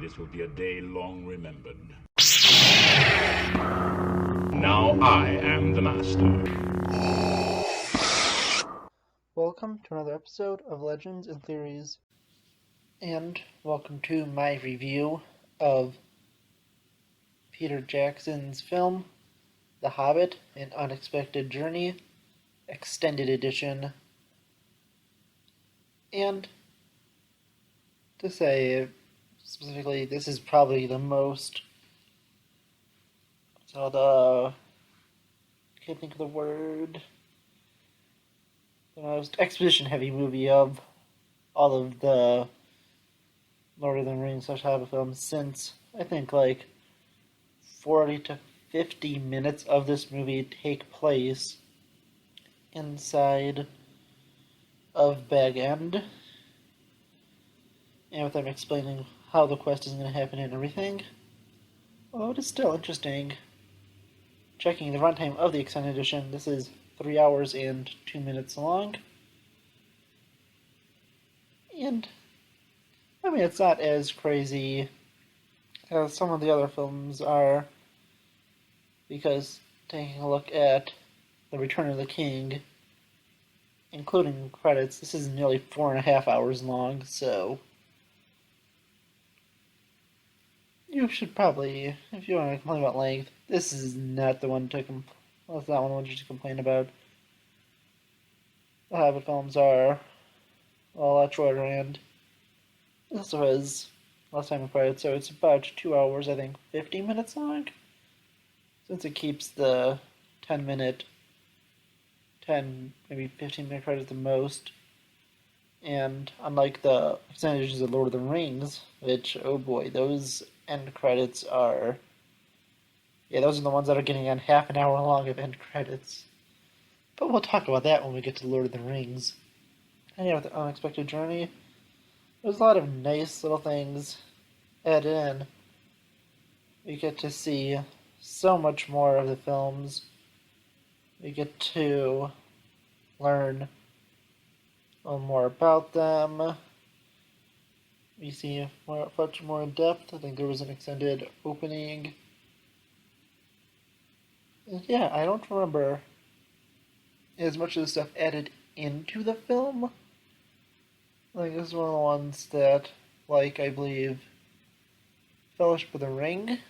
This will be a day long remembered. Now I am the master. Welcome to another episode of Legends and Theories, and welcome to my review of Peter Jackson's film, The Hobbit, An Unexpected Journey, Extended Edition. And to say specifically, this is probably the most, I can't think of the word, the most exposition-heavy movie of all of the Lord of the Rings / Hobbit films since, I think, 40 to 50 minutes of this movie take place inside of Bag End, and with them explaining how the quest is going to happen and everything. Although it is still interesting. Checking the runtime of the extended edition, this is 3 hours and 2 minutes long. And, I mean, it's not as crazy as some of the other films are, because taking a look at The Return of the King, including credits, this is nearly 4.5 hours long, so you should probably, if you want to complain about length, this is not the one to that's not one you should complain about. The Hobbit films are a lot shorter, and this also has less time in credits, so it's about 2 hours, I think, 50 minutes long, since it keeps the 10-minute, maybe 15-minute credits the most. And unlike the extended editions of Lord of the Rings, which, oh boy, those end credits are, those are the ones that are getting on half an hour long of end credits. But we'll talk about that when we get to Lord of the Rings. And with The Unexpected Journey, there's a lot of nice little things added in. We get to see so much more of the films. We get to learn a little more about them. We see much more in depth. I think there was an extended opening. And yeah, I don't remember as much of the stuff added into the film. This is one of the ones that, I believe, Fellowship of the Ring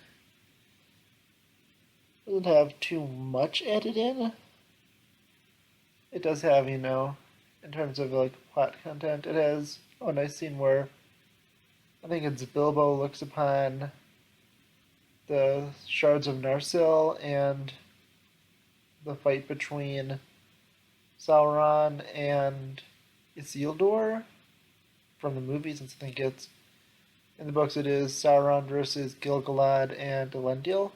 doesn't have too much added in. It does have, in terms of plot content, it has a nice scene where I think it's Bilbo looks upon the shards of Narsil and the fight between Sauron and Isildur from the movies, since I think it's in the books it is Sauron versus Gil-galad and Elendil.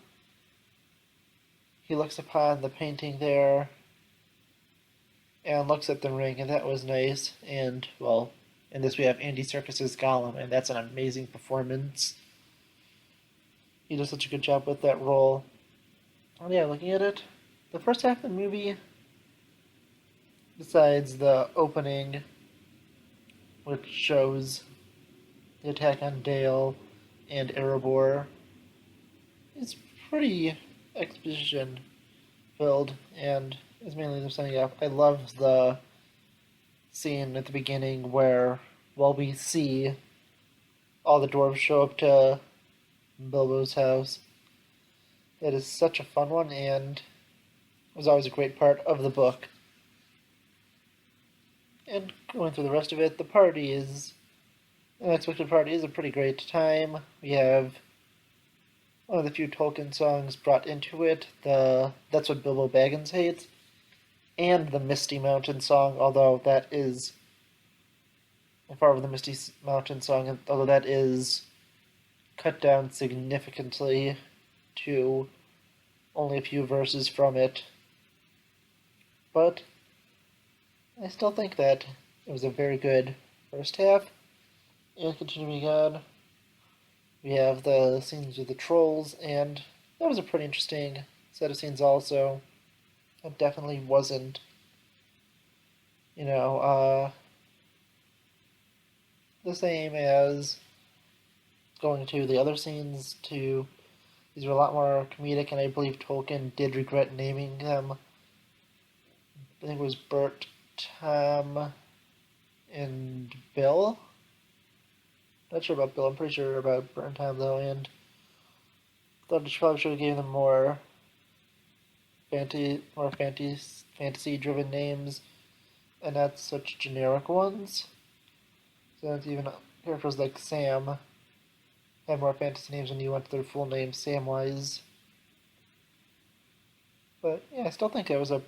He looks upon the painting there and looks at the ring, and that was nice. And, well, in this we have Andy Serkis's Gollum, and that's an amazing performance. He does such a good job with that role. And yeah, looking at it, the first half of the movie, besides the opening, which shows the attack on Dale and Erebor, is pretty exposition filled, and is mainly them setting up. I love the scene at the beginning where, we see all the dwarves show up to Bilbo's house. It is such a fun one, and was always a great part of the book. And going through the rest of it, the party is, an unexpected party is a pretty great time. We have one of the few Tolkien songs brought into it, That's What Bilbo Baggins Hates, and the Misty Mountain song, although that is cut down significantly to only a few verses from it. But I still think that it was a very good first half, and continuing on, we have the scenes with the trolls, and that was a pretty interesting set of scenes also. It definitely wasn't, the same as going to the other scenes. These were a lot more comedic, and I believe Tolkien did regret naming them. I think it was Bert, Tom, and Bill. Not sure about Bill. I'm pretty sure about Bert and Tom though, and thought I probably should have given them more fantasy-driven names, and not such generic ones. So it's even characters like Sam have more fantasy names when you went to their full name, Samwise. But yeah, I still think it was an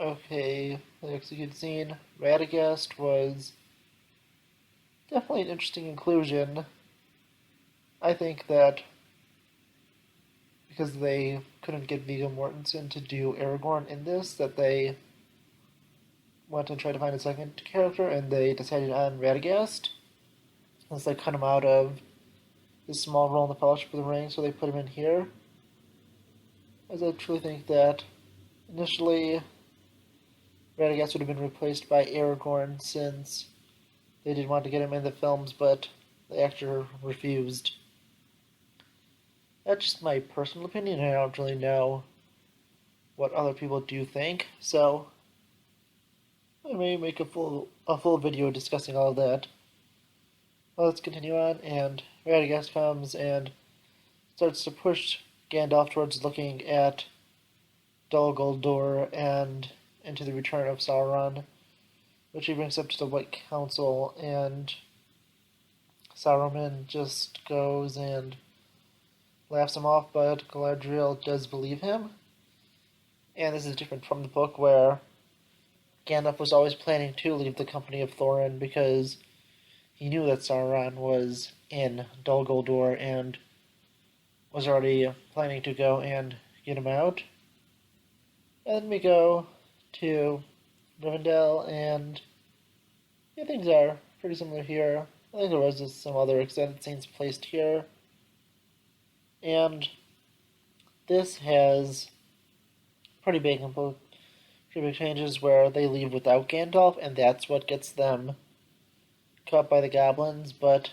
okay executed scene. Radagast was definitely an interesting inclusion. I think that because they couldn't get Viggo Mortensen to do Aragorn in this, that they went and tried to find a second character, and they decided on Radagast. Since they cut him out of his small role in the Fellowship of the Ring, so they put him in here. As I truly think that initially Radagast would have been replaced by Aragorn, since they did want to get him in the films, but the actor refused. That's just my personal opinion, and I don't really know what other people do think, so I may make a full video discussing all of that. Well, let's continue on, and Radagast comes and starts to push Gandalf towards looking at Dol Guldur and into the return of Sauron, which he brings up to the White Council, and Saruman just goes and laughs him off, but Galadriel does believe him. And this is different from the book, where Gandalf was always planning to leave the company of Thorin because he knew that Sauron was in Dol Guldur and was already planning to go and get him out. And then we go to Rivendell, and yeah, things are pretty similar here. I think there was just some other extended scenes placed here. And this has pretty big changes where they leave without Gandalf, and that's what gets them caught by the goblins. But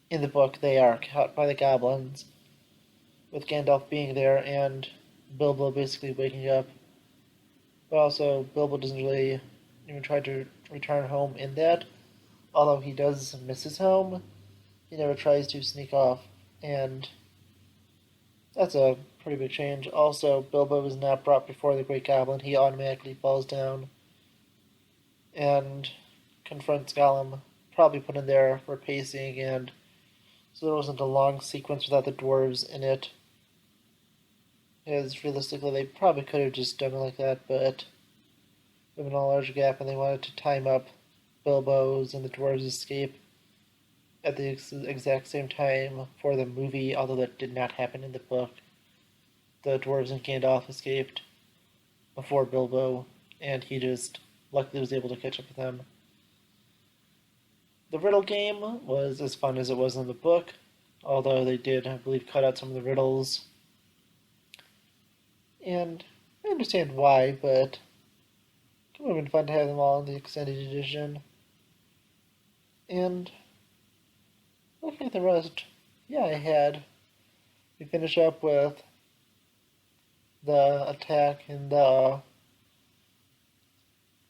in the book, they are caught by the goblins, with Gandalf being there and Bilbo basically waking up. But also, Bilbo doesn't really even try to return home in that. Although he does miss his home, he never tries to sneak off, and that's a pretty big change. Also, Bilbo is not brought before the Great Goblin. He automatically falls down and confronts Gollum, probably put in there for pacing, and so there wasn't a long sequence without the dwarves in it. Because realistically, they probably could have just done it like that, but given a large gap, and they wanted to time up Bilbo's and the dwarves' escape at the exact same time for the movie, although that did not happen in the book. The dwarves and Gandalf escaped before Bilbo, and he just luckily was able to catch up with them. The riddle game was as fun as it was in the book, although they did, I believe, cut out some of the riddles. And I understand why, but it would have been fun to have them all in the extended edition. And looking at the rest, yeah, we finish up with the attack in the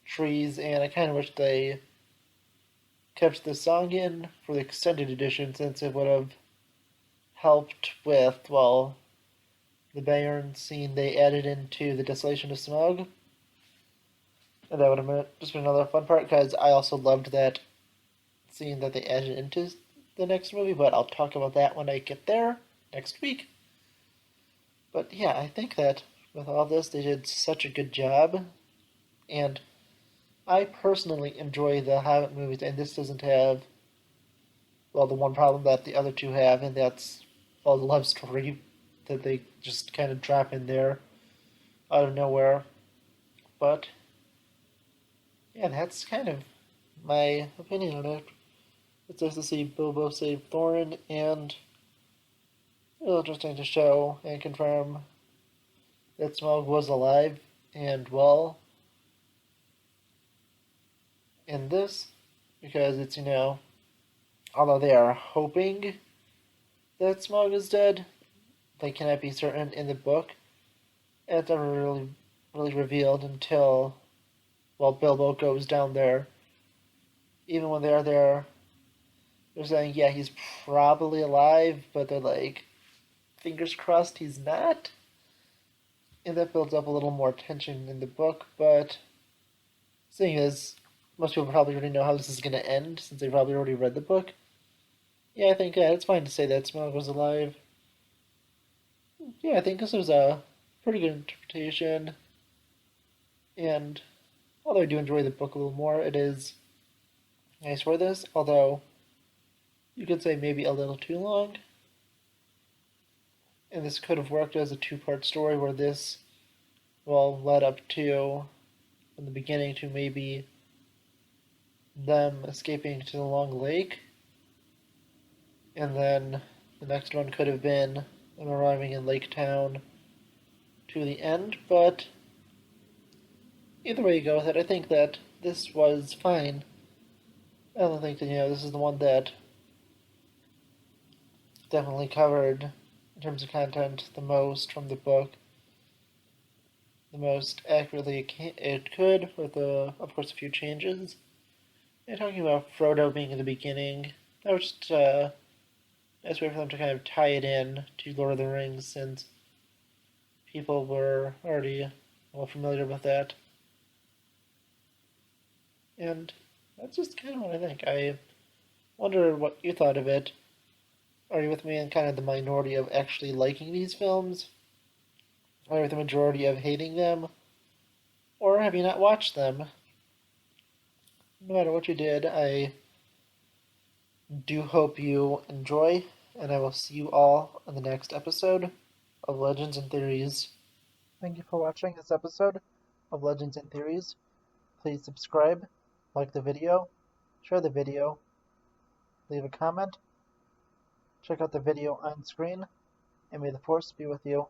trees, and I kind of wish they kept the song in for the extended edition, since it would have helped with, well, the Bayern scene they added into the Desolation of Smaug. And that would have just been another fun part, because I also loved that scene that they added into the next movie, but I'll talk about that when I get there next week. But yeah, I think that with all this, they did such a good job, and I personally enjoy the Hobbit movies, and this doesn't have, well, the one problem that the other two have, and that's, well, the love story that they just kind of drop in there out of nowhere. But yeah, that's kind of my opinion on it. It's nice to see Bilbo save Thorin, and it was interesting to show and confirm that Smaug was alive and well in this. because it's, although they are hoping that Smaug is dead, they cannot be certain in the book. It's never really revealed until, well, Bilbo goes down there. Even when they are there, they're saying, yeah, he's probably alive, but they're like, fingers crossed he's not. And that builds up a little more tension in the book, but seeing as most people probably already know how this is going to end, since they probably already read the book, yeah, I think it's fine to say that Smaug was alive. Yeah, I think this was a pretty good interpretation, and although I do enjoy the book a little more, it is nice for this, although you could say maybe a little too long. And this could have worked as a two-part story where this, well, led up to, in the beginning, to maybe them escaping to the Long Lake. And then the next one could have been them arriving in Lake Town to the end. But either way you go with it, I think that this was fine. I don't think that, this is the one that definitely covered, in terms of content, the most from the book, the most accurately it could, with, of course, a few changes. And talking about Frodo being in the beginning, that was just a nice way for them to kind of tie it in to Lord of the Rings, since people were already well familiar with that. And that's just kind of what I think. I wonder what you thought of it. Are you with me in kind of the minority of actually liking these films? Or with the majority of hating them? Or have you not watched them? No matter what you did, I do hope you enjoy, and I will see you all in the next episode of Legends and Theories. Thank you for watching this episode of Legends and Theories. Please subscribe, like the video, share the video, leave a comment, check out the video on screen, and may the Force be with you.